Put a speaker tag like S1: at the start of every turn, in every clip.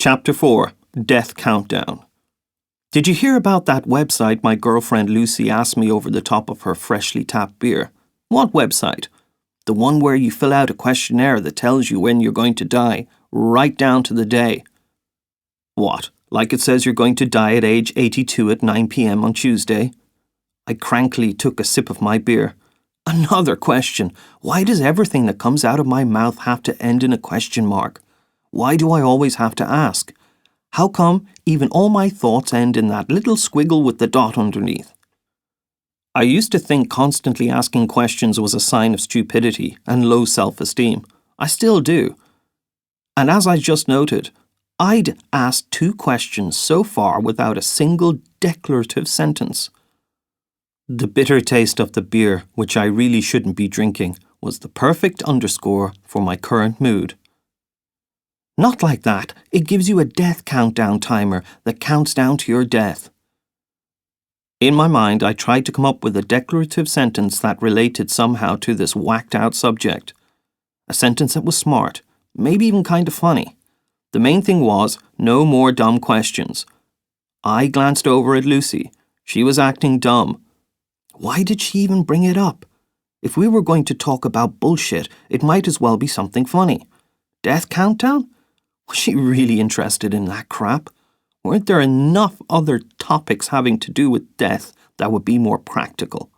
S1: Chapter 4. Death Countdown. Did you hear about that website my girlfriend Lucy asked me over the top of her freshly tapped beer? What website? The one where you fill out a questionnaire that tells you when you're going to die, right down to the day. What, like it says you're going to die at age 82 at 9 p.m. on Tuesday? I crankily took a sip of my beer. Another question. Why does everything that comes out of my mouth have to end in a question mark? Why do I always have to ask? How come even all my thoughts end in that little squiggle with the dot underneath? I used to think constantly asking questions was a sign of stupidity and low self-esteem. I still do. And as I just noted, I'd asked 2 questions so far without a single declarative sentence. The bitter taste of the beer, which I really shouldn't be drinking, was the perfect underscore for my current mood. Not like that. It gives you a death countdown timer that counts down to your death. In my mind, I tried to come up with a declarative sentence that related somehow to this whacked-out subject. A sentence that was smart, maybe even kind of funny. The main thing was, no more dumb questions. I glanced over at Lucy. She was acting dumb. Why did she even bring it up? If we were going to talk about bullshit, it might as well be something funny. Death countdown? Was she really interested in that crap? Weren't there enough other topics having to do with death that would be more practical?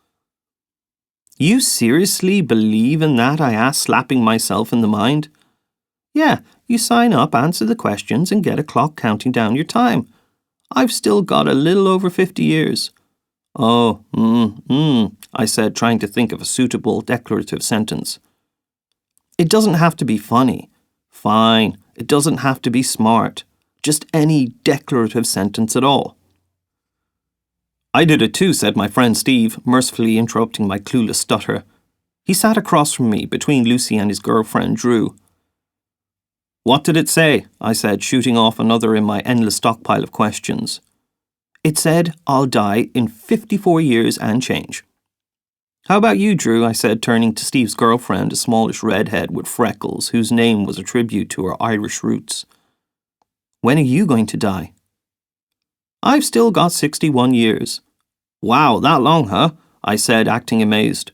S1: You seriously believe in that? I asked, slapping myself in the mind. Yeah, you sign up, answer the questions, and get a clock counting down your time. I've still got a little over 50 years. Oh, I said, trying to think of a suitable declarative sentence. It doesn't have to be funny. Fine. It doesn't have to be smart. Just any declarative sentence at all. I did it too, said my friend Steve, mercifully interrupting my clueless stutter. He sat across from me, between Lucy and his girlfriend Drew. What did it say? I said, shooting off another in my endless stockpile of questions. It said, I'll die in 54 years and change. How about you, Drew? I said, turning to Steve's girlfriend, a smallish redhead with freckles, whose name was a tribute to her Irish roots. When are you going to die? I've still got 61 years. Wow, that long, huh? I said, acting amazed.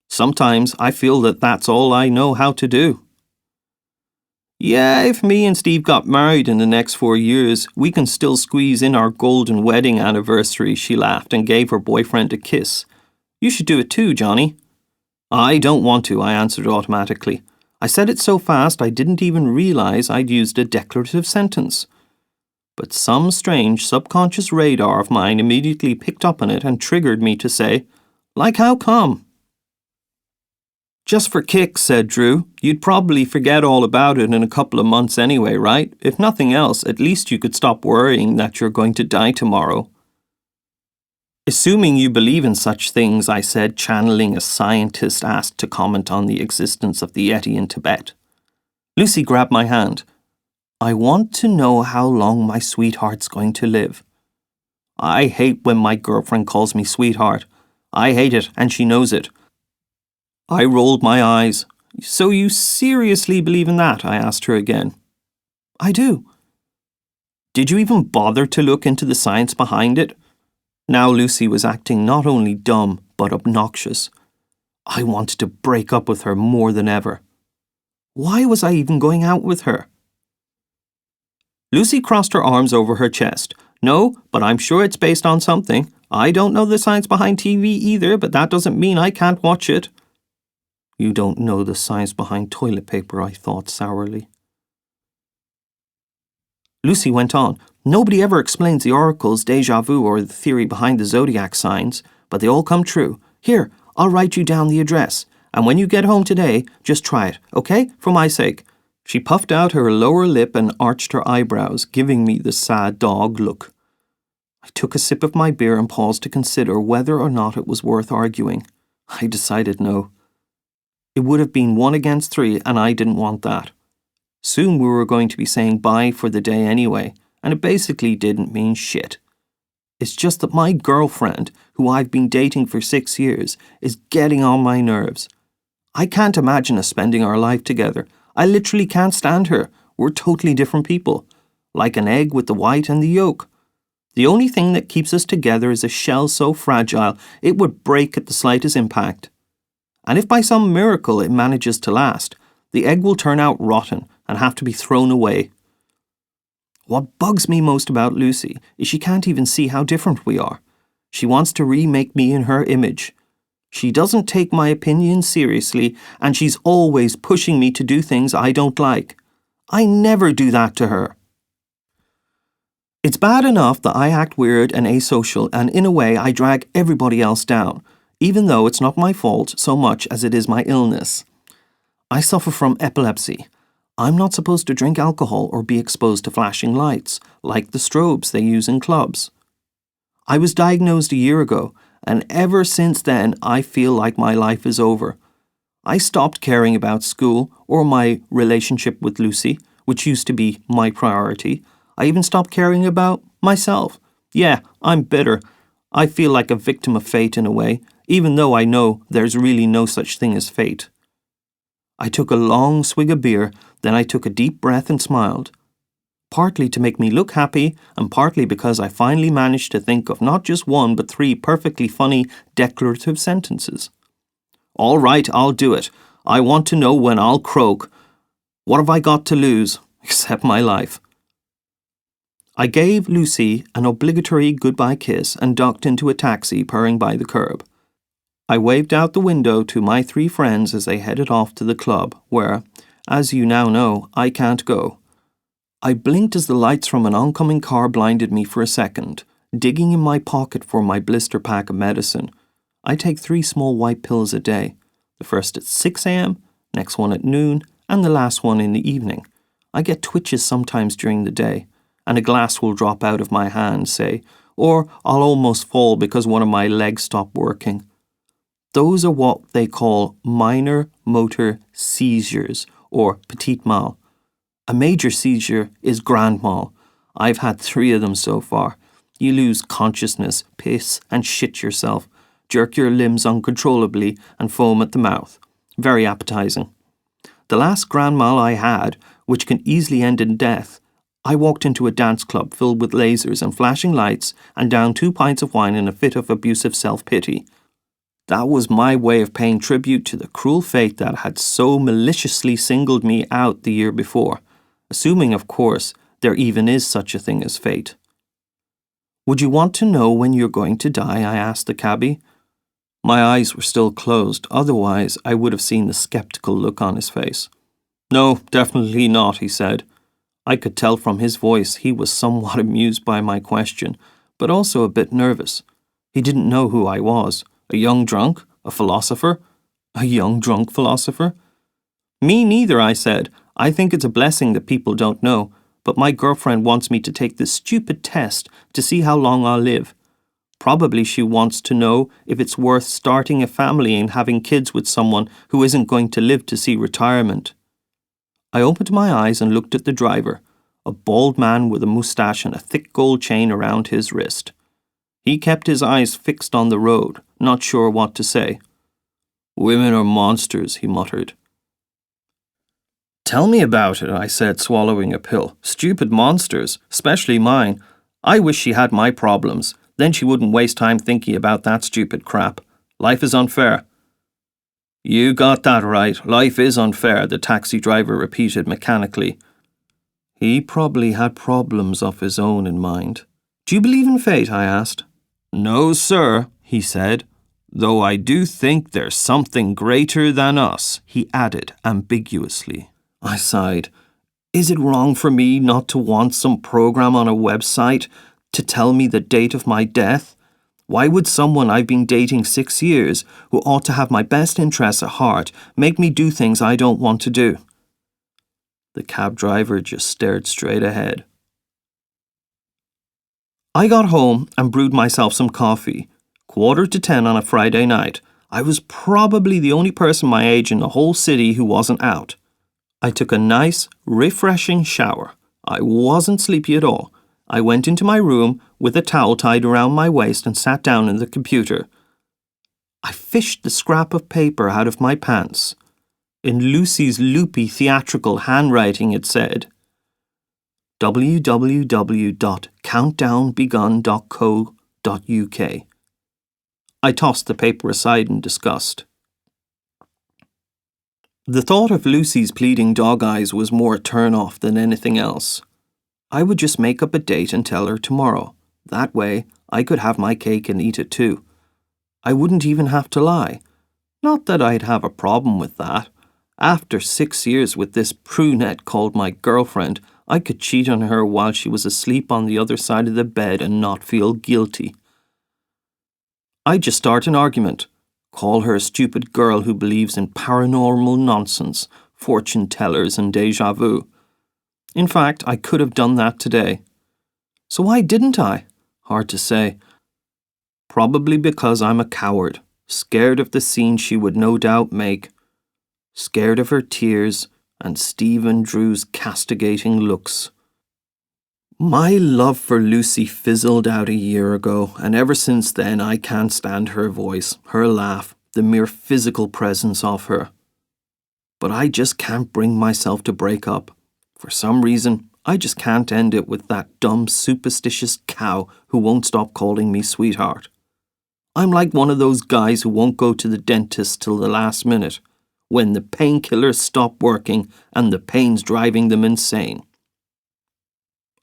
S1: Sometimes I feel that that's all I know how to do. Yeah, if me and Steve got married in the next 4 years, we can still squeeze in our golden wedding anniversary, she laughed and gave her boyfriend a kiss. You should do it too, Johnny. I don't want to, I answered automatically. I said it so fast I didn't even realize I'd used a declarative sentence. But some strange subconscious radar of mine immediately picked up on it and triggered me to say, like how come? Just for kicks, said Drew. You'd probably forget all about it in a couple of months anyway, right? If nothing else, at least you could stop worrying that you're going to die tomorrow. Assuming you believe in such things, I said, channeling a scientist asked to comment on the existence of the Yeti in Tibet. Lucy grabbed my hand. I want to know how long my sweetheart's going to live. I hate when my girlfriend calls me sweetheart. I hate it, and she knows it. I rolled my eyes. So you seriously believe in that? I asked her again. I do. Did you even bother to look into the science behind it? Now Lucy was acting not only dumb, but obnoxious. I wanted to break up with her more than ever. Why was I even going out with her? Lucy crossed her arms over her chest. No, but I'm sure it's based on something. I don't know the science behind TV either, but that doesn't mean I can't watch it. You don't know the science behind toilet paper, I thought sourly. Lucy went on. Nobody ever explains the oracles, déjà vu, or the theory behind the zodiac signs, but they all come true. Here, I'll write you down the address, and when you get home today, just try it, okay? For my sake. She puffed out her lower lip and arched her eyebrows, giving me the sad dog look. I took a sip of my beer and paused to consider whether or not it was worth arguing. I decided no. It would have been 1 against 3, and I didn't want that. Soon we were going to be saying bye for the day anyway, and it basically didn't mean shit. It's just that my girlfriend, who I've been dating for 6 years, is getting on my nerves. I can't imagine us spending our life together. I literally can't stand her. We're totally different people. like an egg with the white and the yolk. The only thing that keeps us together is a shell so fragile it would break at the slightest impact. And if by some miracle it manages to last, the egg will turn out rotten and have to be thrown away. What bugs me most about Lucy is she can't even see how different we are. She wants to remake me in her image. She doesn't take my opinions seriously, and she's always pushing me to do things I don't like. I never do that to her. It's bad enough that I act weird and asocial, and in a way I drag everybody else down, even though it's not my fault so much as it is my illness. I suffer from epilepsy. I'm not supposed to drink alcohol or be exposed to flashing lights, like the strobes they use in clubs. I was diagnosed a year ago, and ever since then I feel like my life is over. I stopped caring about school or my relationship with Lucy, which used to be my priority. I even stopped caring about myself. Yeah, I'm bitter. I feel like a victim of fate in a way, even though I know there's really no such thing as fate. I took a long swig of beer, then I took a deep breath and smiled. Partly to make me look happy, and partly because I finally managed to think of not just one but 3 perfectly funny declarative sentences. All right, I'll do it. I want to know when I'll croak. What have I got to lose, except my life? I gave Lucy an obligatory goodbye kiss and ducked into a taxi purring by the curb. I waved out the window to my 3 friends as they headed off to the club, where, as you now know, I can't go. I blinked as the lights from an oncoming car blinded me for a second, digging in my pocket for my blister pack of medicine. I take 3 small white pills a day, the first at 6 a.m, next one at noon, and the last one in the evening. I get twitches sometimes during the day, and a glass will drop out of my hand, say, or I'll almost fall because one of my legs stopped working. Those are what they call minor motor seizures, or petit mal. A major seizure is grand mal. I've had 3 of them so far. You lose consciousness, piss and shit yourself, jerk your limbs uncontrollably and foam at the mouth. Very appetizing. The last grand mal I had, which can easily end in death, I walked into a dance club filled with lasers and flashing lights and downed 2 pints of wine in a fit of abusive self-pity. That was my way of paying tribute to the cruel fate that had so maliciously singled me out the year before, assuming, of course, there even is such a thing as fate. Would you want to know when you're going to die? I asked the cabbie. My eyes were still closed, otherwise I would have seen the sceptical look on his face. No, definitely not, he said. I could tell from his voice he was somewhat amused by my question, but also a bit nervous. He didn't know who I was. A young drunk? A philosopher? A young drunk philosopher? Me neither, I said. I think it's a blessing that people don't know, but my girlfriend wants me to take this stupid test to see how long I'll live. Probably she wants to know if it's worth starting a family and having kids with someone who isn't going to live to see retirement. I opened my eyes and looked at the driver, a bald man with a moustache and a thick gold chain around his wrist. He kept his eyes fixed on the road, not sure what to say. Women are monsters, he muttered. Tell me about it, I said, swallowing a pill. Stupid monsters, especially mine. I wish she had my problems. Then she wouldn't waste time thinking about that stupid crap. Life is unfair. You got that right. Life is unfair, the taxi driver repeated mechanically. He probably had problems of his own in mind. Do you believe in fate? I asked. No, sir, he said. Though I do think there's something greater than us, he added ambiguously. I sighed. Is it wrong for me not to want some program on a website to tell me the date of my death? Why would someone I've been dating 6 years, who ought to have my best interests at heart, make me do things I don't want to do? The cab driver just stared straight ahead. I got home and brewed myself some coffee. 9:45 on a Friday night. I was probably the only person my age in the whole city who wasn't out. I took a nice, refreshing shower. I wasn't sleepy at all. I went into my room with a towel tied around my waist and sat down at the computer. I fished the scrap of paper out of my pants. In Lucy's loopy theatrical handwriting it said, www.countdownbegun.co.uk. I tossed the paper aside in disgust. The thought of Lucy's pleading dog eyes was more a turn-off than anything else. I would just make up a date and tell her tomorrow. That way, I could have my cake and eat it too. I wouldn't even have to lie. Not that I'd have a problem with that. After 6 years with this prunette called my girlfriend, I could cheat on her while she was asleep on the other side of the bed and not feel guilty. I'd just start an argument. Call her a stupid girl who believes in paranormal nonsense, fortune tellers and déjà vu. In fact, I could have done that today. So why didn't I? Hard to say. Probably because I'm a coward, scared of the scene she would no doubt make, scared of her tears and Stephen Drew's castigating looks. My love for Lucy fizzled out a year ago, and ever since then I can't stand her voice, her laugh, the mere physical presence of her. But I just can't bring myself to break up. For some reason, I just can't end it with that dumb, superstitious cow who won't stop calling me sweetheart. I'm like one of those guys who won't go to the dentist till the last minute, when the painkillers stop working and the pain's driving them insane.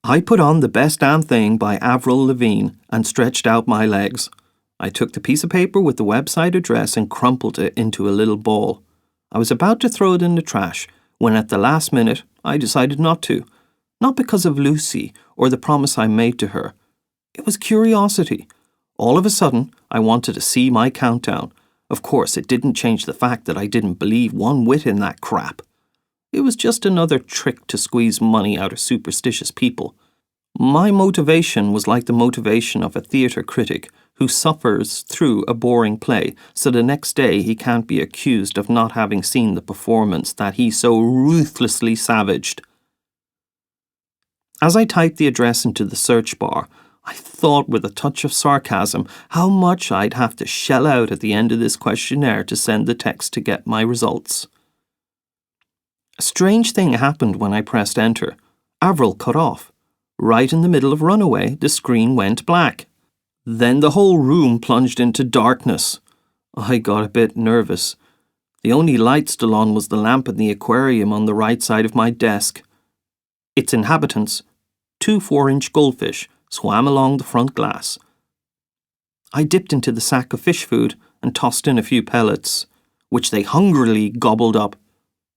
S1: I put on The Best Damn Thing by Avril Lavigne and stretched out my legs. I took the piece of paper with the website address and crumpled it into a little ball. I was about to throw it in the trash when at the last minute I decided not to. Not because of Lucy or the promise I made to her. It was curiosity. All of a sudden, I wanted to see my countdown. Of course, it didn't change the fact that I didn't believe one whit in that crap. It was just another trick to squeeze money out of superstitious people. My motivation was like the motivation of a theatre critic who suffers through a boring play, so the next day he can't be accused of not having seen the performance that he so ruthlessly savaged. As I typed the address into the search bar, I thought with a touch of sarcasm how much I'd have to shell out at the end of this questionnaire to send the text to get my results. A strange thing happened when I pressed enter. Avril cut off. Right in the middle of Runaway, the screen went black. Then the whole room plunged into darkness. I got a bit nervous. The only light still on was the lamp in the aquarium on the right side of my desk. Its inhabitants, 2 4-inch goldfish, swam along the front glass. I dipped into the sack of fish food and tossed in a few pellets, which they hungrily gobbled up,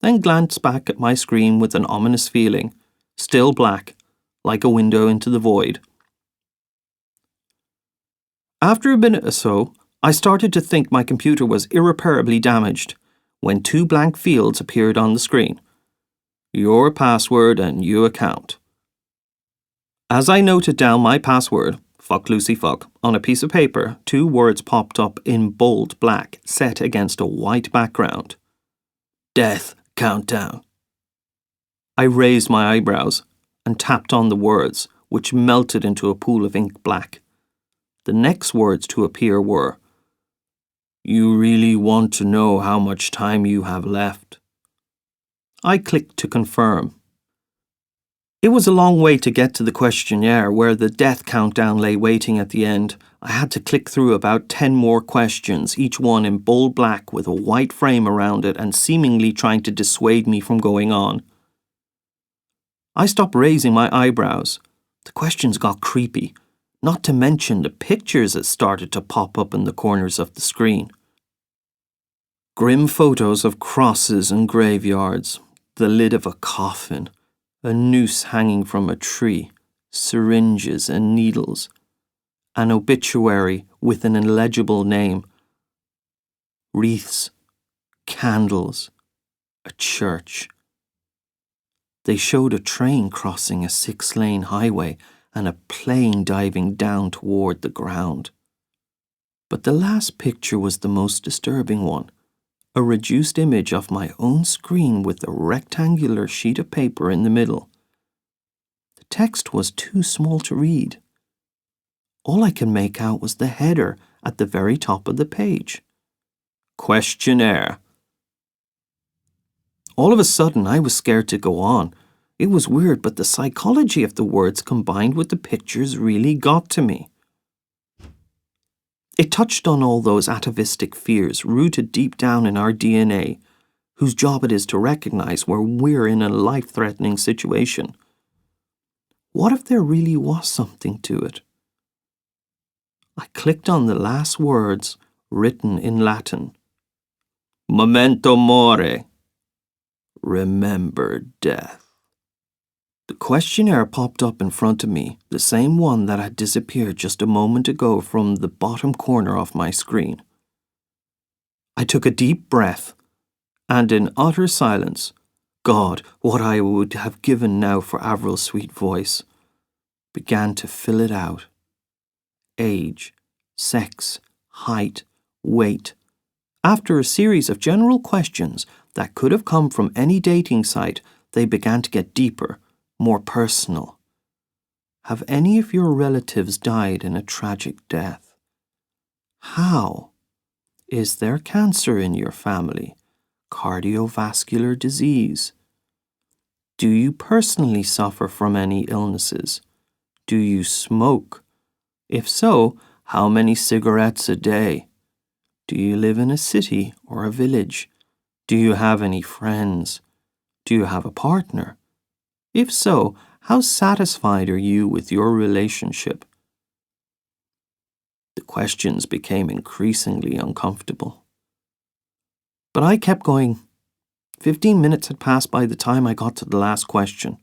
S1: then glanced back at my screen with an ominous feeling, still black, like a window into the void. After a minute or so, I started to think my computer was irreparably damaged when 2 blank fields appeared on the screen. Your password and your account. As I noted down my password, fuck Lucy fuck, on a piece of paper, 2 words popped up in bold black set against a white background. Death Countdown. I raised my eyebrows and tapped on the words, which melted into a pool of ink black. The next words to appear were, You really want to know how much time you have left? I clicked to confirm. It was a long way to get to the questionnaire where the death countdown lay waiting at the end. I had to click through about 10 more questions, each one in bold black with a white frame around it and seemingly trying to dissuade me from going on. I stopped raising my eyebrows. The questions got creepy, not to mention the pictures that started to pop up in the corners of the screen. Grim photos of crosses and graveyards, the lid of a coffin, a noose hanging from a tree, syringes and needles, an obituary with an illegible name, wreaths, candles, a church. They showed a train crossing a 6-lane highway and a plane diving down toward the ground. But the last picture was the most disturbing one. A reduced image of my own screen with a rectangular sheet of paper in the middle. The text was too small to read. All I could make out was the header at the very top of the page. Questionnaire. All of a sudden, I was scared to go on. It was weird, but the psychology of the words combined with the pictures really got to me. It touched on all those atavistic fears rooted deep down in our DNA, whose job it is to recognize where we're in a life-threatening situation. What if there really was something to it? I clicked on the last words written in Latin. Memento mori. Remember death. The questionnaire popped up in front of me, the same one that had disappeared just a moment ago from the bottom corner of my screen. I took a deep breath, and in utter silence, God, what I would have given now for Avril's sweet voice, began to fill it out. Age, sex, height, weight. After a series of general questions that could have come from any dating site, they began to get deeper, more personal. Have any of your relatives died in a tragic death? How? Is there cancer in your family? Cardiovascular disease? Do you personally suffer from any illnesses? Do you smoke? If so, how many cigarettes a day? Do you live in a city or a village? Do you have any friends? Do you have a partner? If so, how satisfied are you with your relationship? The questions became increasingly uncomfortable. But I kept going. 15 minutes had passed by the time I got to the last question.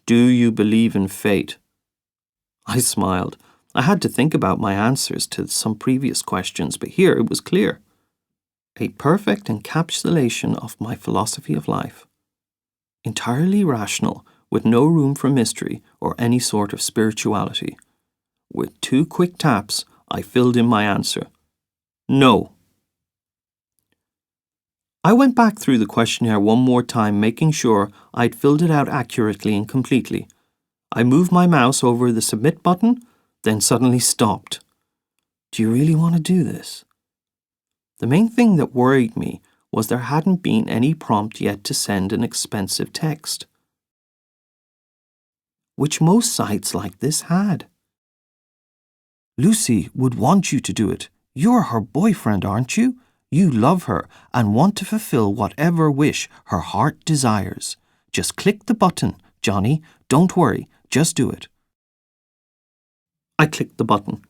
S1: Do you believe in fate? I smiled. I had to think about my answers to some previous questions, but here it was clear. A perfect encapsulation of my philosophy of life. Entirely rational, with no room for mystery or any sort of spirituality. With 2 quick taps, I filled in my answer. No. I went back through the questionnaire one more time, making sure I'd filled it out accurately and completely. I moved my mouse over the submit button, then suddenly stopped. Do you really want to do this? The main thing that worried me was there hadn't been any prompt yet to send an expensive text, which most sites like this had. Lucy would want you to do it. You're her boyfriend, aren't you? You love her and want to fulfill whatever wish her heart desires. Just click the button, Johnny. Don't worry, just do it. I clicked the button.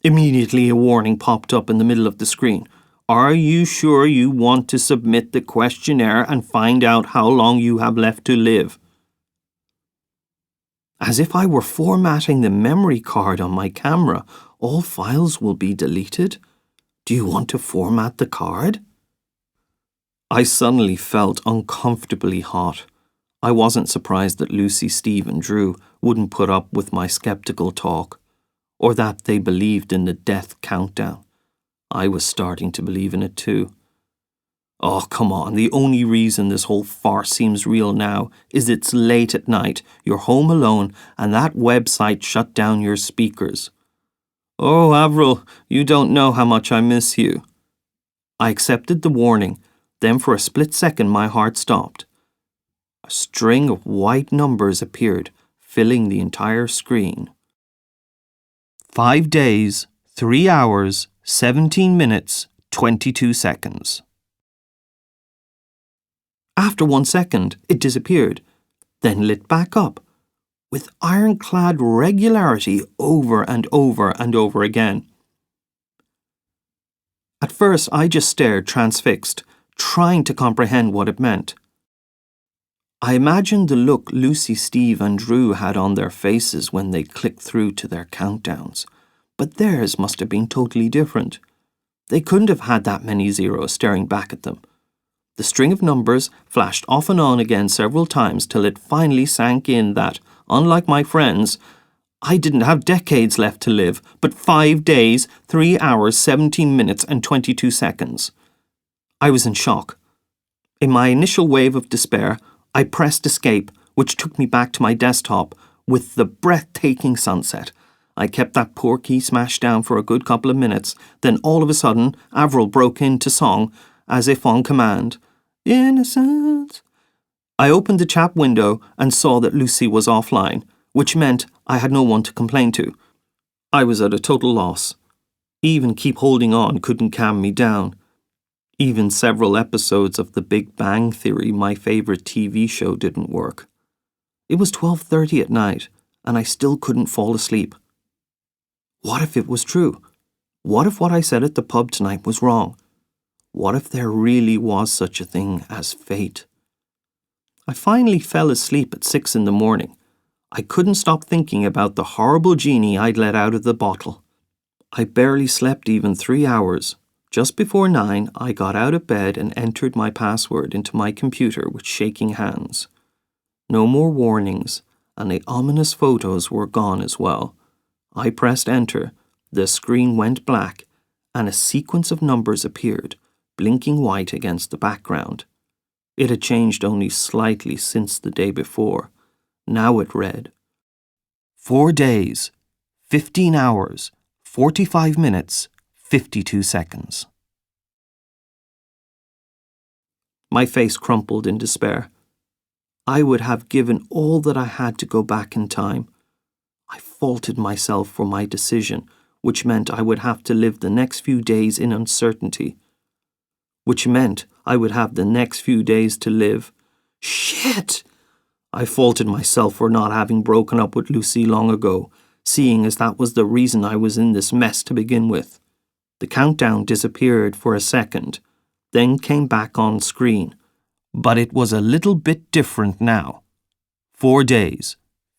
S1: Immediately a warning popped up in the middle of the screen. Are you sure you want to submit the questionnaire and find out how long you have left to live? As if I were formatting the memory card on my camera, all files will be deleted. Do you want to format the card? I suddenly felt uncomfortably hot. I wasn't surprised that Lucy, Steve and Drew wouldn't put up with my skeptical talk, or that they believed in the death countdown. I was starting to believe in it too. Oh, come on, the only reason this whole farce seems real now is it's late at night, you're home alone, and that website shut down your speakers. Oh, Avril, you don't know how much I miss you. I accepted the warning, then for a split second my heart stopped. A string of white numbers appeared, filling the entire screen. 5 days, 3 hours, 17 minutes, 22 seconds. After 1 second, it disappeared, then lit back up, with ironclad regularity over and over and over again. At first, I just stared transfixed, trying to comprehend what it meant. I imagined the look Lucy, Steve and Drew had on their faces when they clicked through to their countdowns, but theirs must have been totally different. They couldn't have had that many zeros staring back at them. The string of numbers flashed off and on again several times till it finally sank in that, unlike my friends, I didn't have decades left to live, but 5 days, 3 hours, 17 minutes and 22 seconds. I was in shock. In my initial wave of despair, I pressed escape, which took me back to my desktop with the breathtaking sunset. I kept that poor key smashed down for a good couple of minutes, then all of a sudden, Avril broke into song, as if on command. Innocence. I opened the chat window and saw that Lucy was offline, which meant I had no one to complain to. I was at a total loss. Even Keep Holding On couldn't calm me down. Even several episodes of The Big Bang Theory, my favourite TV show, didn't work. It was 12:30 at night, and I still couldn't fall asleep. What if it was true? What if what I said at the pub tonight was wrong? What if there really was such a thing as fate? I finally fell asleep at 6 in the morning. I couldn't stop thinking about the horrible genie I'd let out of the bottle. I barely slept even 3 hours. Just before 9, I got out of bed and entered my password into my computer with shaking hands. No more warnings, and the ominous photos were gone as well. I pressed enter, the screen went black, and a sequence of numbers appeared, blinking white against the background. It had changed only slightly since the day before. Now it read, 4 days, 15 hours, 45 minutes, 52 seconds. My face crumpled in despair. I would have given all that I had to go back in time. I faulted myself for my decision, which meant I would have to live the next few days in uncertainty. Which meant I would have the next few days to live. Shit! I faulted myself for not having broken up with Lucy long ago, seeing as that was the reason I was in this mess to begin with. The countdown disappeared for a second, then came back on screen. But it was a little bit different now. 4 days,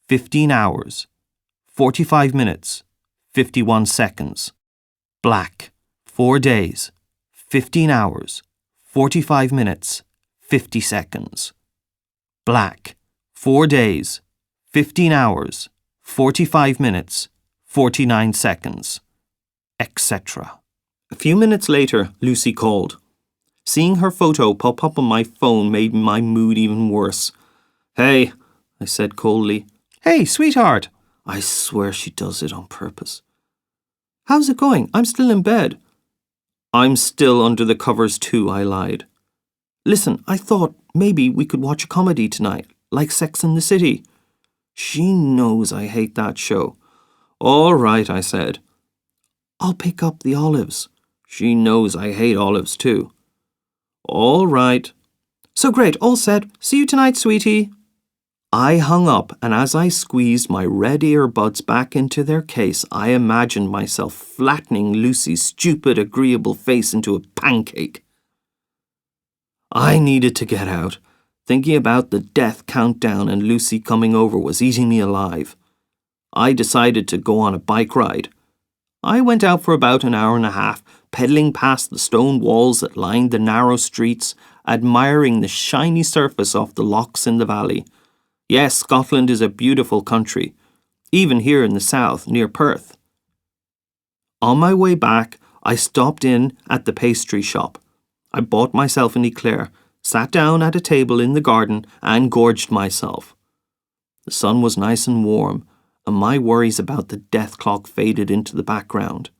S1: 15 hours, 45 minutes, 51 seconds. Black. 4 days, 15 hours, 45 minutes, 50 seconds. Black. 4 days, 15 hours, 45 minutes, 49 seconds, etc. A few minutes later, Lucy called. Seeing her photo pop up on my phone made my mood even worse. Hey, I said coldly. Hey, sweetheart. I swear she does it on purpose. How's it going? I'm still in bed. I'm still under the covers too, I lied. Listen, I thought maybe we could watch a comedy tonight, like Sex and the City. She knows I hate that show. All right, I said. I'll pick up the olives. She knows I hate olives too. All right. So great, all set. See you tonight, sweetie. I hung up, and as I squeezed my red earbuds back into their case, I imagined myself flattening Lucy's stupid, agreeable face into a pancake. I needed to get out. Thinking about the death countdown and Lucy coming over was eating me alive. I decided to go on a bike ride. I went out for about an hour and a half, pedalling past the stone walls that lined the narrow streets, admiring the shiny surface of the lochs in the valley. Yes, Scotland is a beautiful country, even here in the south, near Perth. On my way back, I stopped in at the pastry shop. I bought myself an eclair, sat down at a table in the garden and gorged myself. The sun was nice and warm, and my worries about the death clock faded into the background.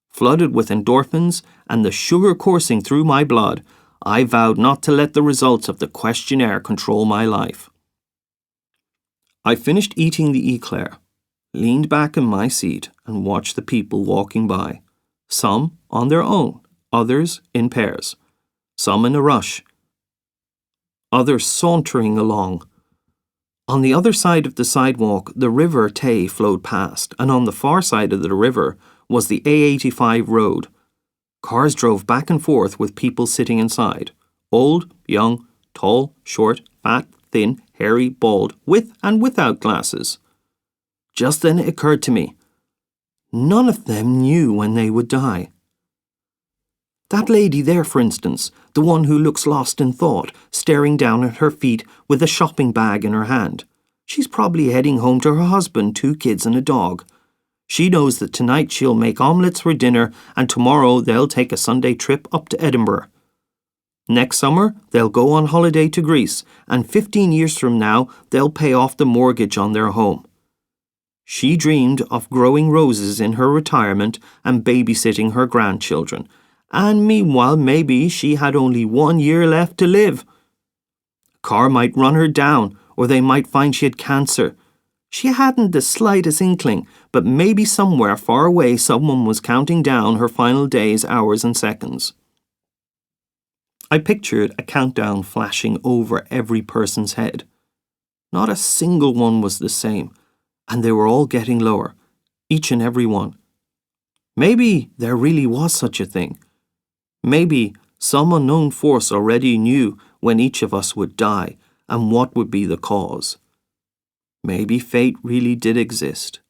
S1: Flooded with endorphins and the sugar coursing through my blood, I vowed not to let the results of the questionnaire control my life. I finished eating the eclair, leaned back in my seat and watched the people walking by, some on their own, others in pairs, some in a rush, others sauntering along. On the other side of the sidewalk, the River Tay flowed past, and on the far side of the river was the A85 road. Cars drove back and forth with people sitting inside, old, young, tall, short, fat, thin, hairy, bald, with and without glasses. Just then it occurred to me, none of them knew when they would die. That lady there, for instance, the one who looks lost in thought, staring down at her feet with a shopping bag in her hand. She's probably heading home to her husband, 2 kids and a dog. She knows that tonight she'll make omelettes for dinner and tomorrow they'll take a Sunday trip up to Edinburgh. Next summer, they'll go on holiday to Greece, and 15 years from now, they'll pay off the mortgage on their home. She dreamed of growing roses in her retirement and babysitting her grandchildren, and meanwhile maybe she had only 1 year left to live. Car might run her down, or they might find she had cancer. She hadn't the slightest inkling, but maybe somewhere far away someone was counting down her final days, hours and seconds. I pictured a countdown flashing over every person's head. Not a single one was the same, and they were all getting lower, each and every one. Maybe there really was such a thing. Maybe some unknown force already knew when each of us would die and what would be the cause. Maybe fate really did exist.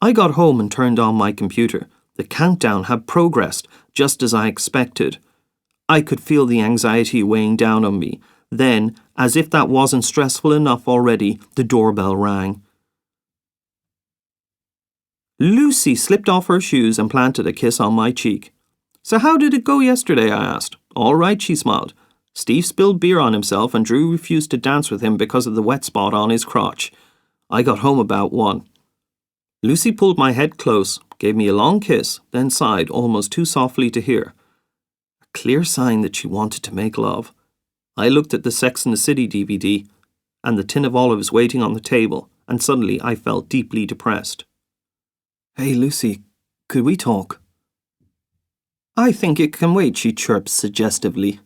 S1: I got home and turned on my computer. The countdown had progressed, just as I expected. I could feel the anxiety weighing down on me. Then, as if that wasn't stressful enough already, the doorbell rang. Lucy slipped off her shoes and planted a kiss on my cheek. "So how did it go yesterday?" I asked. "All right," she smiled. "Steve spilled beer on himself and Drew refused to dance with him because of the wet spot on his crotch. I got home about 1. Lucy pulled my head close, gave me a long kiss, then sighed almost too softly to hear. A clear sign that she wanted to make love. I looked at the Sex and the City DVD and the tin of olives waiting on the table, and suddenly I felt deeply depressed. "Hey, Lucy, could we talk?" "I think it can wait," she chirped suggestively.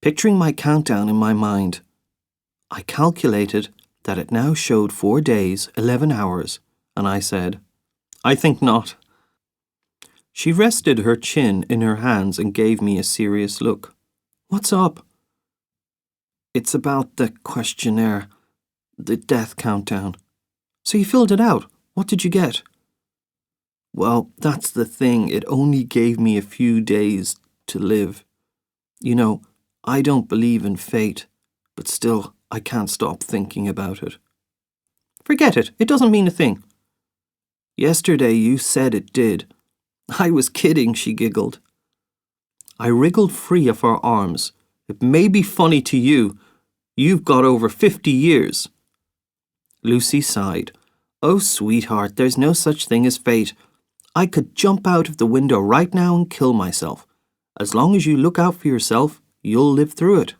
S1: Picturing my countdown in my mind, I calculated that it now showed 4 days, 11 hours, and I said, "I think not." She rested her chin in her hands and gave me a serious look. "What's up?" "It's about the questionnaire, the death countdown." "So you filled it out? What did you get?" "Well, that's the thing. It only gave me a few days to live. You know, I don't believe in fate, but still, I can't stop thinking about it." "Forget it. It doesn't mean a thing." "Yesterday you said it did." "I was kidding," she giggled. I wriggled free of her arms. "It may be funny to you. You've got over 50 years. Lucy sighed. "Oh, sweetheart, there's no such thing as fate. I could jump out of the window right now and kill myself. As long as you look out for yourself, you'll live through it."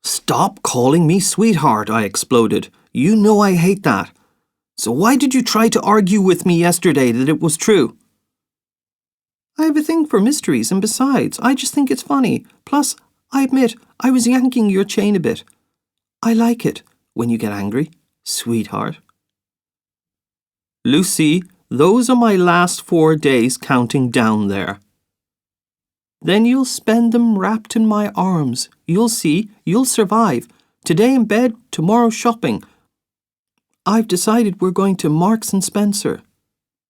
S1: "Stop calling me sweetheart," I exploded. "You know I hate that. So why did you try to argue with me yesterday that it was true?" "I have a thing for mysteries, and besides, I just think it's funny. Plus, I admit, I was yanking your chain a bit. I like it when you get angry, sweetheart." "Lucy, those are my last 4 days counting down there." "Then you'll spend them wrapped in my arms. You'll see, you'll survive. Today in bed, tomorrow shopping. I've decided we're going to Marks and Spencer.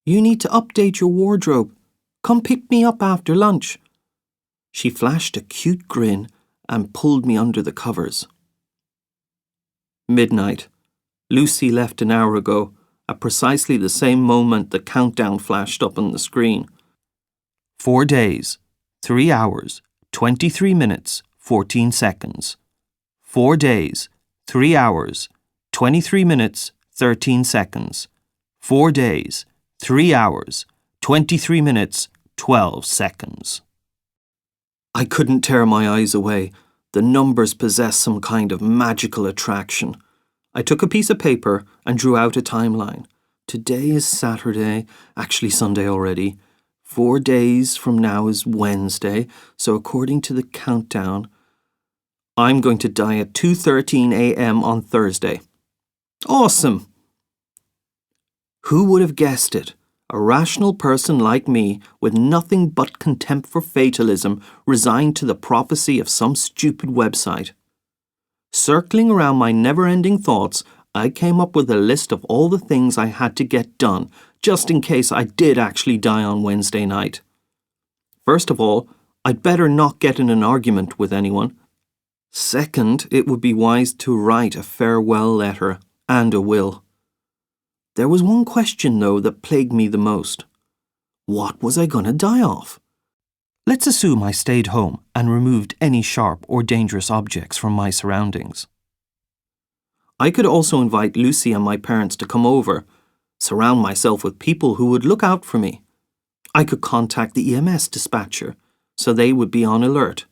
S1: You need to update your wardrobe. Come pick me up after lunch." She flashed a cute grin and pulled me under the covers. Midnight. Lucy left an hour ago, at precisely the same moment the countdown flashed up on the screen. 4 days, 3 hours, 23 minutes, 14 seconds. 4 days, 3 hours, 23 minutes, 13 seconds. 4 days, 3 hours, 23 minutes, 12 seconds. I couldn't tear my eyes away. The numbers possessed some kind of magical attraction. I took a piece of paper and drew out a timeline. Today is Saturday, actually Sunday already. 4 days from now is Wednesday, so according to the countdown, I'm going to die at 2:13 a.m. on Thursday. Awesome! Who would have guessed it? A rational person like me, with nothing but contempt for fatalism, resigned to the prophecy of some stupid website. Circling around my never-ending thoughts, I came up with a list of all the things I had to get done, just in case I did actually die on Wednesday night. First of all, I'd better not get in an argument with anyone. Second, it would be wise to write a farewell letter and a will. There was one question, though, that plagued me the most. What was I going to die of? Let's assume I stayed home and removed any sharp or dangerous objects from my surroundings. I could also invite Lucy and my parents to come over, surround myself with people who would look out for me. I could contact the EMS dispatcher, so they would be on alert.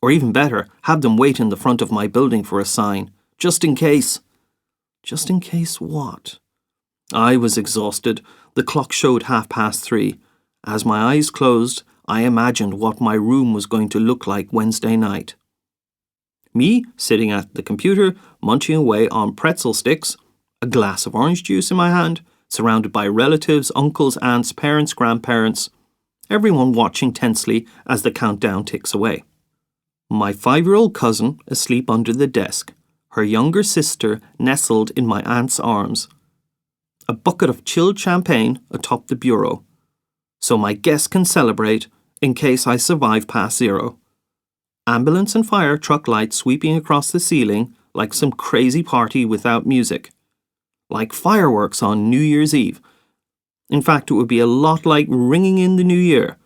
S1: Or even better, have them wait in the front of my building for a sign, just in case. Just in case what? I was exhausted. The clock showed 3:30. As my eyes closed, I imagined what my room was going to look like Wednesday night. Me, sitting at the computer, munching away on pretzel sticks, a glass of orange juice in my hand, surrounded by relatives, uncles, aunts, parents, grandparents, everyone watching tensely as the countdown ticks away. My 5-year-old cousin asleep under the desk, her younger sister nestled in my aunt's arms, a bucket of chilled champagne atop the bureau, so my guests can celebrate in case I survive past 0. Ambulance and fire truck lights sweeping across the ceiling like some crazy party without music. Like fireworks on New Year's Eve. In fact, it would be a lot like ringing in the new year.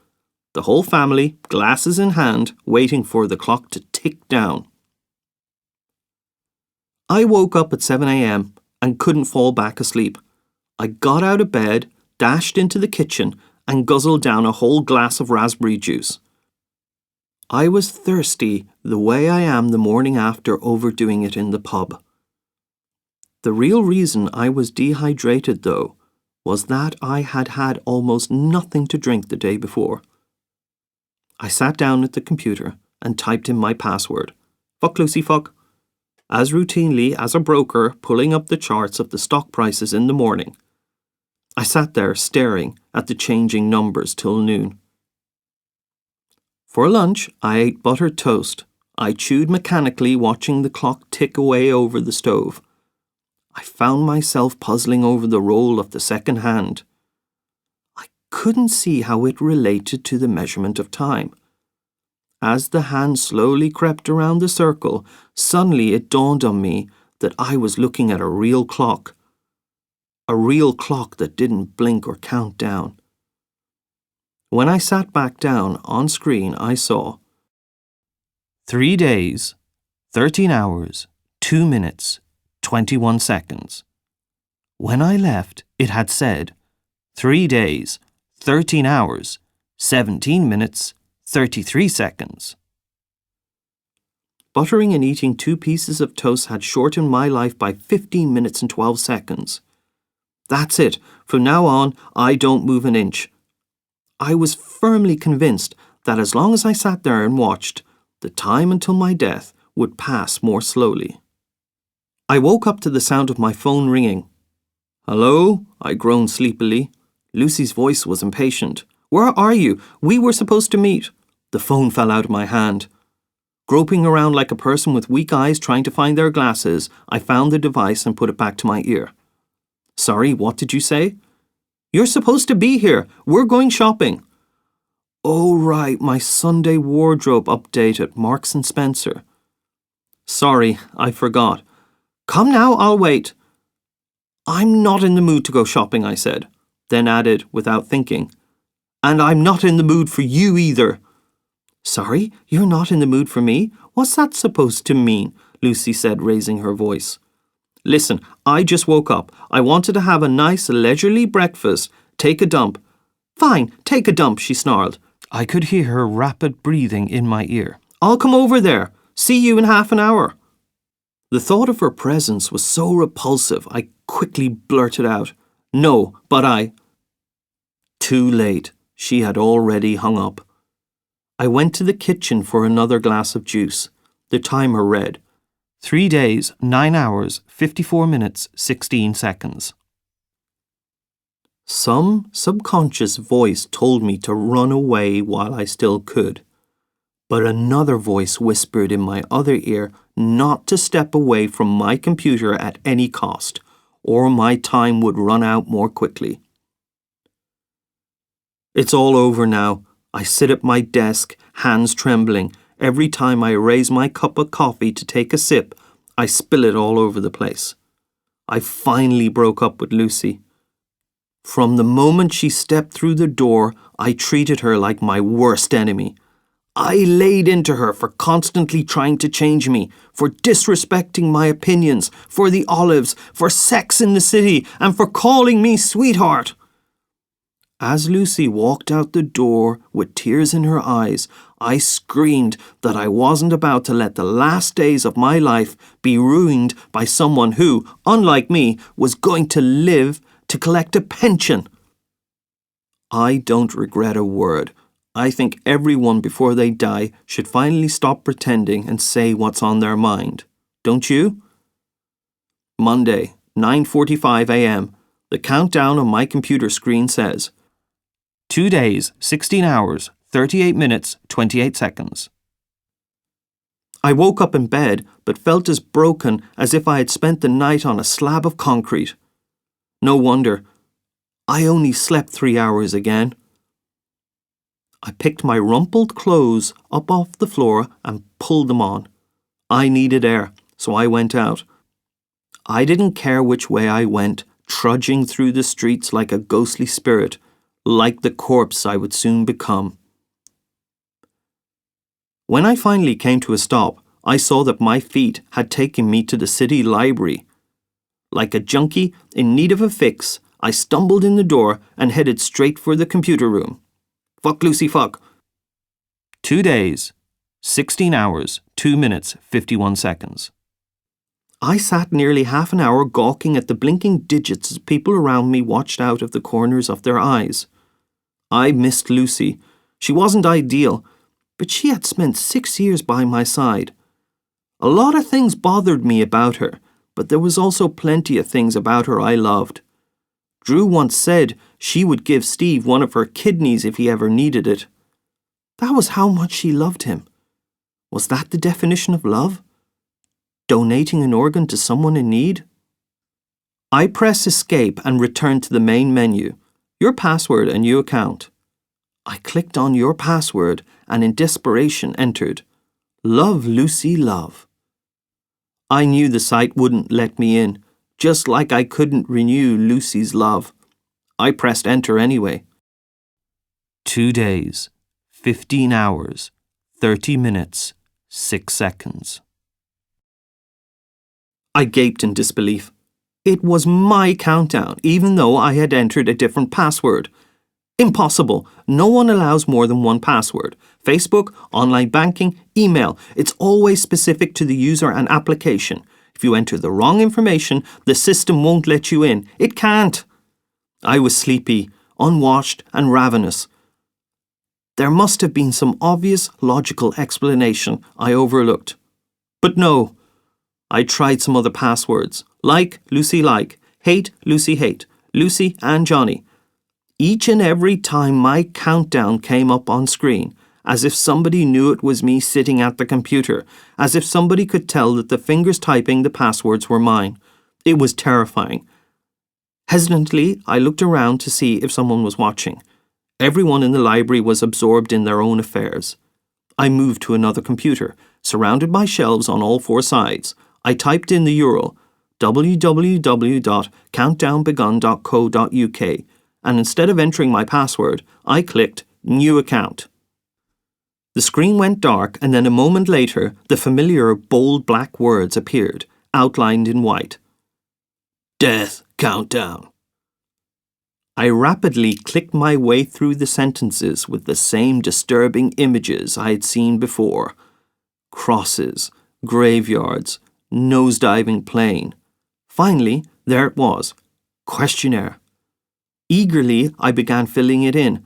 S1: The whole family, glasses in hand, waiting for the clock to tick down. I woke up at 7 a.m. and couldn't fall back asleep. I got out of bed, dashed into the kitchen, and guzzled down a whole glass of raspberry juice. I was thirsty the way I am the morning after overdoing it in the pub. The real reason I was dehydrated, though, was that I had had almost nothing to drink the day before. I sat down at the computer and typed in my password. Fuck Lucy, fuck. As routinely as a broker pulling up the charts of the stock prices in the morning. I sat there staring at the changing numbers till noon. For lunch, I ate buttered toast. I chewed mechanically, watching the clock tick away over the stove. I found myself puzzling over the role of the second hand. I couldn't see how it related to the measurement of time. As the hand slowly crept around the circle, suddenly it dawned on me that I was looking at a real clock. A real clock that didn't blink or count down. When I sat back down, on screen I saw 3 days, 13 hours, 2 minutes, 21 seconds. When I left, it had said 3 days, 13 hours, 17 minutes, 33 seconds. Buttering and eating 2 pieces of toast had shortened my life by 15 minutes and 12 seconds. That's it. From now on, I don't move an inch. I was firmly convinced that as long as I sat there and watched, the time until my death would pass more slowly. I woke up to the sound of my phone ringing. "Hello?" I groaned sleepily. Lucy's voice was impatient. "Where are you? We were supposed to meet." The phone fell out of my hand. Groping around like a person with weak eyes trying to find their glasses, I found the device and put it back to my ear. "Sorry, what did you say?" "You're supposed to be here. We're going shopping." "Oh, right, my Sunday wardrobe update at Marks & Spencer." "Sorry, I forgot." "Come now, I'll wait." "I'm not in the mood to go shopping," I said, then added without thinking, "And I'm not in the mood for you either." "Sorry, you're not in the mood for me? What's that supposed to mean?" Lucy said, raising her voice. "Listen, I just woke up. I wanted to have a nice, leisurely breakfast. Take a dump." "Fine, take a dump," she snarled. I could hear her rapid breathing in my ear. "I'll come over there. See you in half an hour." The thought of her presence was so repulsive, I quickly blurted out, "No, but I—" Too late. She had already hung up. I went to the kitchen for another glass of juice. The timer read 3 days, 9 hours, 54 minutes, 16 seconds. Some subconscious voice told me to run away while I still could. But another voice whispered in my other ear not to step away from my computer at any cost, or my time would run out more quickly. It's all over now. I sit at my desk, hands trembling. Every time I raise my cup of coffee to take a sip, I spill it all over the place. I finally broke up with Lucy. From the moment she stepped through the door, I treated her like my worst enemy. I laid into her for constantly trying to change me, for disrespecting my opinions, for the olives, for sex in the city, and for calling me sweetheart. As Lucy walked out the door with tears in her eyes, I screamed that I wasn't about to let the last days of my life be ruined by someone who, unlike me, was going to live to collect a pension. I don't regret a word. I think everyone before they die should finally stop pretending and say what's on their mind. Don't you? Monday, 9:45 a.m. The countdown on my computer screen says 2 days, 16 hours, 38 minutes, 28 seconds. I woke up in bed but felt as broken as if I had spent the night on a slab of concrete. No wonder. I only slept 3 hours again. I picked my rumpled clothes up off the floor and pulled them on. I needed air, so I went out. I didn't care which way I went, trudging through the streets like a ghostly spirit, like the corpse I would soon become. When I finally came to a stop, I saw that my feet had taken me to the city library. Like a junkie in need of a fix, I stumbled in the door and headed straight for the computer room. Fuck Lucy, fuck. 2 days, 16 hours, 2 minutes, 51 seconds. I sat nearly half an hour gawking at the blinking digits as people around me watched out of the corners of their eyes. I missed Lucy. She wasn't ideal, but she had spent 6 years by my side. A lot of things bothered me about her, but there was also plenty of things about her I loved. Drew once said she would give Steve one of her kidneys if he ever needed it. That was how much she loved him. Was that the definition of love? Donating an organ to someone in need? I press escape and return to the main menu. Your password and new account. I clicked on your password and in desperation entered, Love Lucy Love. I knew the site wouldn't let me in, just like I couldn't renew Lucy's love. I pressed enter anyway. 2 days, 15 hours, 30 minutes, 6 seconds. I gaped in disbelief. It was my countdown, even though I had entered a different password. Impossible. No one allows more than one password. Facebook, online banking, email. It's always specific to the user and application. If you enter the wrong information, the system won't let you in. It can't. I was sleepy, unwashed, and ravenous. There must have been some obvious, logical explanation I overlooked. But no. I tried some other passwords. Like, Lucy like, hate, Lucy hate, Lucy and Johnny. Each and every time my countdown came up on screen, as if somebody knew it was me sitting at the computer, as if somebody could tell that the fingers typing the passwords were mine. It was terrifying. Hesitantly, I looked around to see if someone was watching. Everyone in the library was absorbed in their own affairs. I moved to another computer, surrounded by shelves on all 4 sides. I typed in the URL, www.countdownbegun.co.uk, and instead of entering my password, I clicked New Account. The screen went dark, and then a moment later, the familiar bold black words appeared, outlined in white. Death Countdown. I rapidly clicked my way through the sentences with the same disturbing images I had seen before. Crosses, graveyards, nose-diving plane. Finally, there it was. Questionnaire. Eagerly, I began filling it in.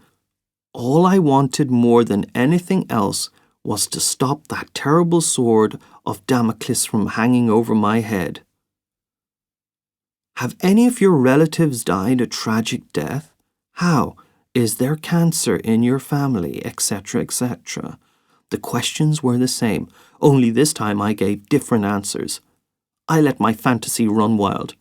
S1: All I wanted more than anything else was to stop that terrible sword of Damocles from hanging over my head. Have any of your relatives died a tragic death? How? Is there cancer in your family, etc., etc.? The questions were the same, only this time I gave different answers. I let my fantasy run wild.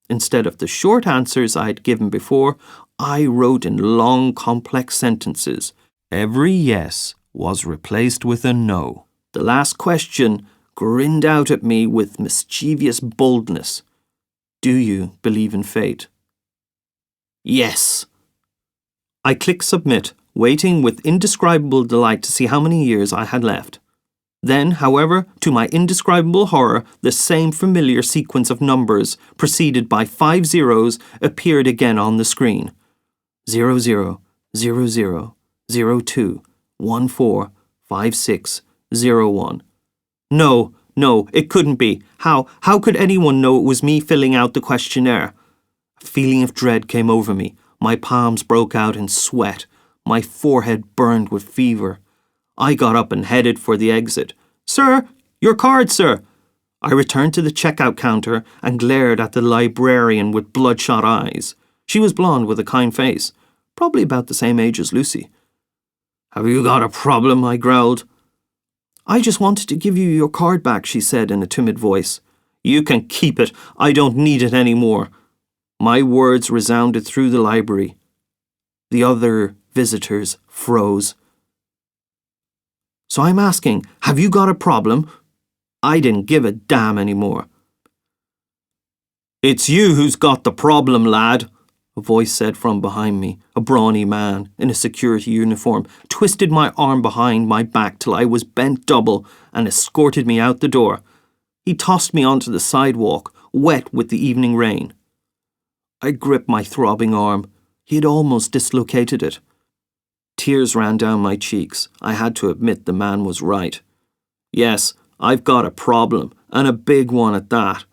S1: Instead of the short answers I had given before, I wrote in long, complex sentences. Every yes was replaced with a no. The last question grinned out at me with mischievous boldness. Do you believe in fate? Yes. I clicked submit, waiting with indescribable delight to see how many years I had left. Then, however, to my indescribable horror, the same familiar sequence of numbers, preceded by 5 zeros, appeared again on the screen. 00, 0002145601. No, it couldn't be. How could anyone know it was me filling out the questionnaire? A feeling of dread came over me. My palms broke out in sweat. My forehead burned with fever. I got up and headed for the exit. Sir, your card, sir. I returned to the checkout counter and glared at the librarian with bloodshot eyes. She was blonde with a kind face, probably about the same age as Lucy. Have you got a problem? I growled. I just wanted to give you your card back, she said in a timid voice. You can keep it. I don't need it anymore. My words resounded through the library. The other visitors froze. So I'm asking, have you got a problem? I didn't give a damn anymore. It's you who's got the problem, lad, a voice said from behind me. A brawny man in a security uniform twisted my arm behind my back till I was bent double and escorted me out the door. He tossed me onto the sidewalk, wet with the evening rain. I gripped my throbbing arm. He had almost dislocated it. Tears ran down my cheeks. I had to admit the man was right. Yes, I've got a problem, and a big one at that.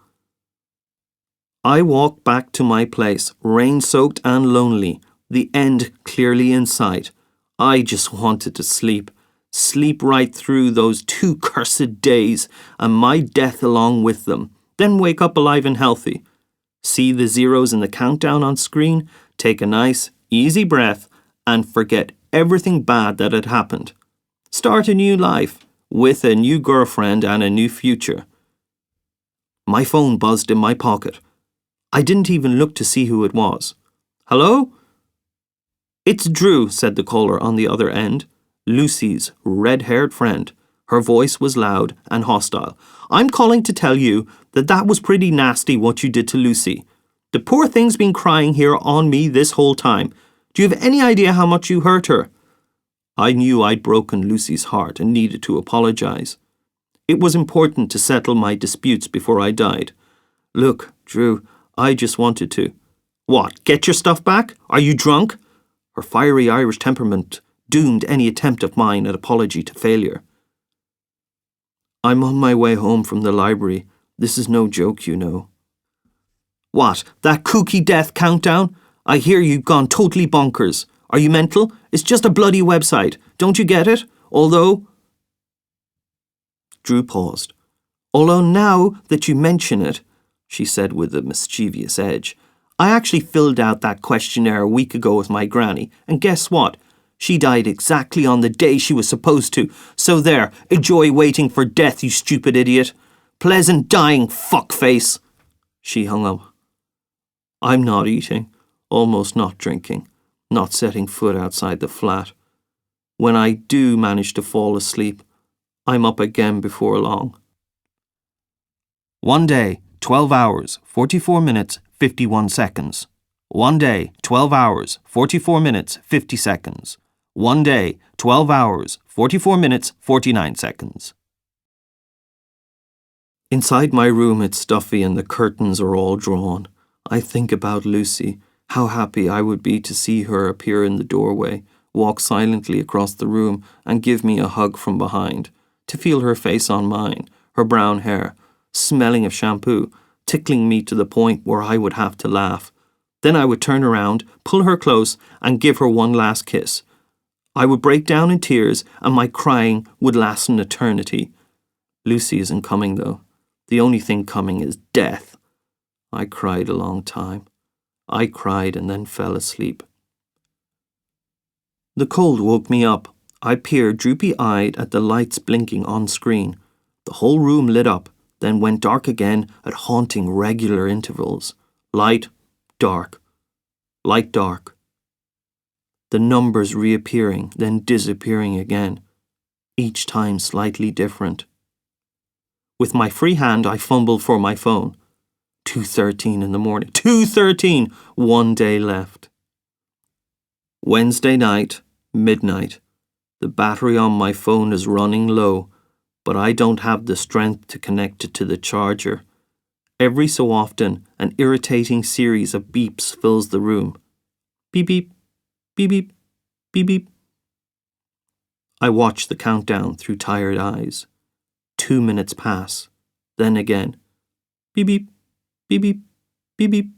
S1: I walked back to my place, rain-soaked and lonely, the end clearly in sight. I just wanted to sleep. Sleep right through those 2 cursed days, and my death along with them. Then wake up alive and healthy. See the zeros in the countdown on screen, take a nice, easy breath, and forget everything bad that had happened. Start a new life, with a new girlfriend and a new future. My phone buzzed in my pocket. I didn't even look to see who it was. Hello? It's Drew, said the caller on the other end. Lucy's red-haired friend. Her voice was loud and hostile. I'm calling to tell you that was pretty nasty what you did to Lucy. The poor thing's been crying here on me this whole time. Do you have any idea how much you hurt her? I knew I'd broken Lucy's heart and needed to apologize. It was important to settle my disputes before I died. Look, Drew, I just wanted to. What, get your stuff back? Are you drunk? Her fiery Irish temperament doomed any attempt of mine at apology to failure. I'm on my way home from the library. This is no joke, you know. What, that kooky death countdown? I hear you've gone totally bonkers. Are you mental? It's just a bloody website. Don't you get it? Although... Drew paused. Although now that you mention it, she said with a mischievous edge, I actually filled out that questionnaire a week ago with my granny, and guess what? She died exactly on the day she was supposed to. So there, enjoy waiting for death, you stupid idiot. Pleasant dying, fuckface. She hung up. I'm not eating, almost not drinking, not setting foot outside the flat. When I do manage to fall asleep, I'm up again before long. One day, 12 hours, 44 minutes, 51 seconds. One day, 12 hours, 44 minutes, 50 seconds. One day, 12 hours, 44 minutes, 49 seconds. Inside my room it's stuffy and the curtains are all drawn. I think about Lucy, how happy I would be to see her appear in the doorway, walk silently across the room and give me a hug from behind, to feel her face on mine, her brown hair, smelling of shampoo, tickling me to the point where I would have to laugh. Then I would turn around, pull her close and give her one last kiss. I would break down in tears and my crying would last an eternity. Lucy isn't coming though. The only thing coming is death. I cried a long time. I cried and then fell asleep. The cold woke me up. I peered droopy-eyed at the lights blinking on screen. The whole room lit up, then went dark again at haunting regular intervals. Light, dark. Light, dark. The numbers reappearing, then disappearing again, each time slightly different. With my free hand, I fumbled for my phone. 2:13 in the morning. 2:13! 1 day left. Wednesday night, midnight. The battery on my phone is running low, but I don't have the strength to connect it to the charger. Every so often, an irritating series of beeps fills the room. Beep beep, beep beep, beep beep. I watch the countdown through tired eyes. 2 minutes pass. Then again. Beep beep, beep beep, beep beep.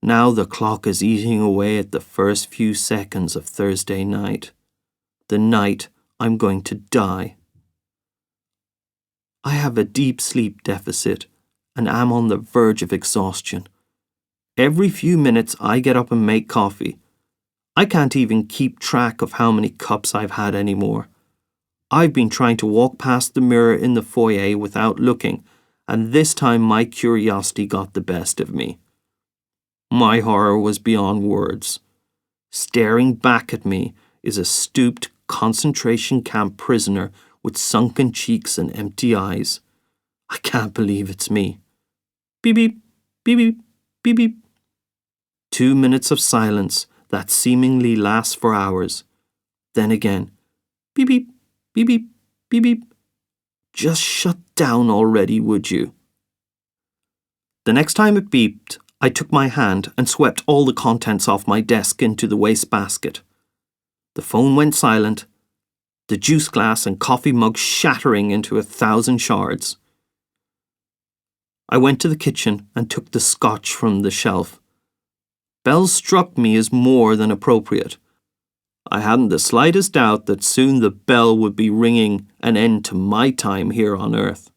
S1: Now the clock is eating away at the first few seconds of Thursday night. The night I'm going to die. I have a deep sleep deficit and am on the verge of exhaustion. Every few minutes I get up and make coffee. I can't even keep track of how many cups I've had anymore. I've been trying to walk past the mirror in the foyer without looking, and this time my curiosity got the best of me. My horror was beyond words. Staring back at me is a stooped concentration camp prisoner with sunken cheeks and empty eyes. I can't believe it's me. Beep beep, beep beep, beep beep. 2 minutes of silence that seemingly lasts for hours. Then again, beep beep, beep beep, beep beep. Just shut down already, would you? The next time it beeped, I took my hand and swept all the contents off my desk into the wastebasket. The phone went silent, the juice glass and coffee mug shattering into 1,000 shards. I went to the kitchen and took the scotch from the shelf. Bells struck me as more than appropriate. I hadn't the slightest doubt that soon the bell would be ringing an end to my time here on earth.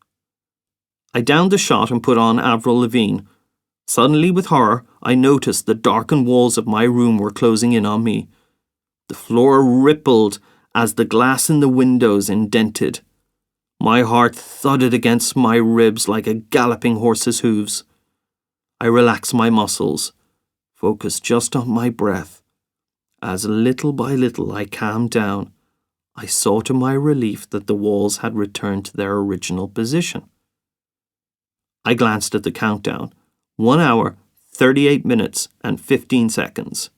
S1: I downed the shot and put on Avril Lavigne. Suddenly, with horror, I noticed the darkened walls of my room were closing in on me. The floor rippled as the glass in the windows indented. My heart thudded against my ribs like a galloping horse's hooves. I relaxed my muscles, focused just on my breath. As little by little I calmed down, I saw to my relief that the walls had returned to their original position. I glanced at the countdown. 1 hour, 38 minutes, and 15 seconds.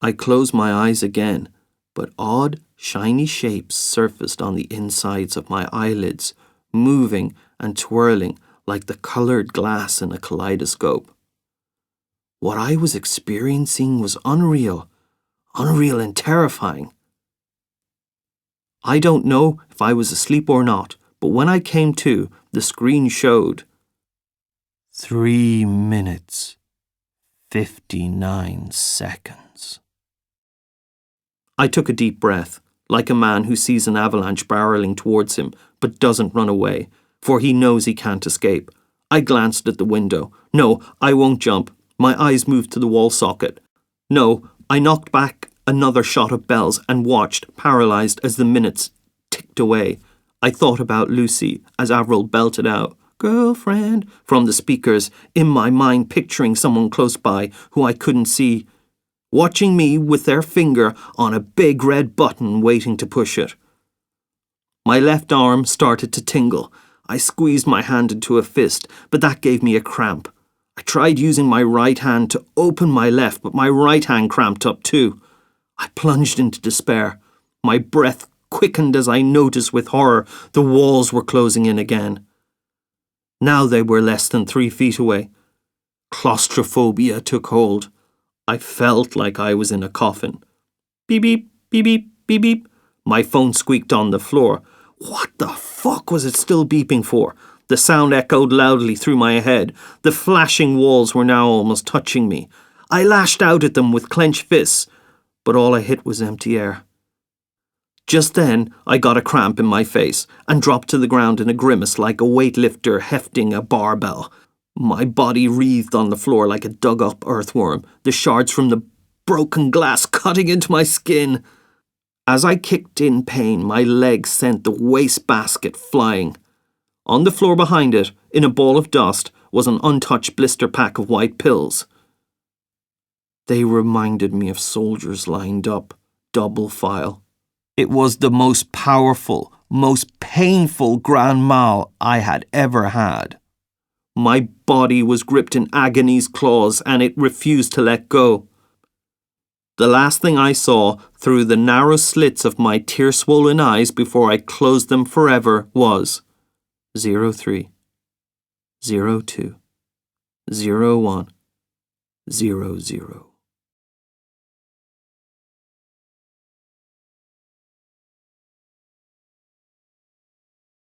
S1: I closed my eyes again, but odd, shiny shapes surfaced on the insides of my eyelids, moving and twirling like the colored glass in a kaleidoscope. What I was experiencing was unreal and terrifying. I don't know if I was asleep or not, but when I came to, the screen showed 3 minutes, 59 seconds. I took a deep breath, like a man who sees an avalanche barreling towards him, but doesn't run away, for he knows he can't escape. I glanced at the window. No, I won't jump. My eyes moved to the wall socket. No, I knocked back another shot of bells and watched, paralyzed, as the minutes ticked away. I thought about Lucy as Avril belted out, "Girlfriend," from the speakers, in my mind picturing someone close by who I couldn't see, watching me with their finger on a big red button waiting to push it. My left arm started to tingle. I squeezed my hand into a fist, but that gave me a cramp. I tried using my right hand to open my left, but my right hand cramped up too. I plunged into despair. My breath quickened as I noticed with horror the walls were closing in again. Now they were less than 3 feet away. Claustrophobia took hold. I felt like I was in a coffin. Beep beep, beep beep, beep beep. My phone squeaked on the floor. What the fuck was it still beeping for? The sound echoed loudly through my head. The flashing walls were now almost touching me. I lashed out at them with clenched fists, but all I hit was empty air. Just then, I got a cramp in my face and dropped to the ground in a grimace like a weightlifter hefting a barbell. My body wreathed on the floor like a dug-up earthworm, the shards from the broken glass cutting into my skin. As I kicked in pain, my legs sent the wastebasket flying. On the floor behind it, in a ball of dust, was an untouched blister pack of white pills. They reminded me of soldiers lined up, double file. It was the most powerful, most painful grand mal I had ever had. My body was gripped in agony's claws and it refused to let go. The last thing I saw through the narrow slits of my tear-swollen eyes before I closed them forever was 03, 02, 01, 00.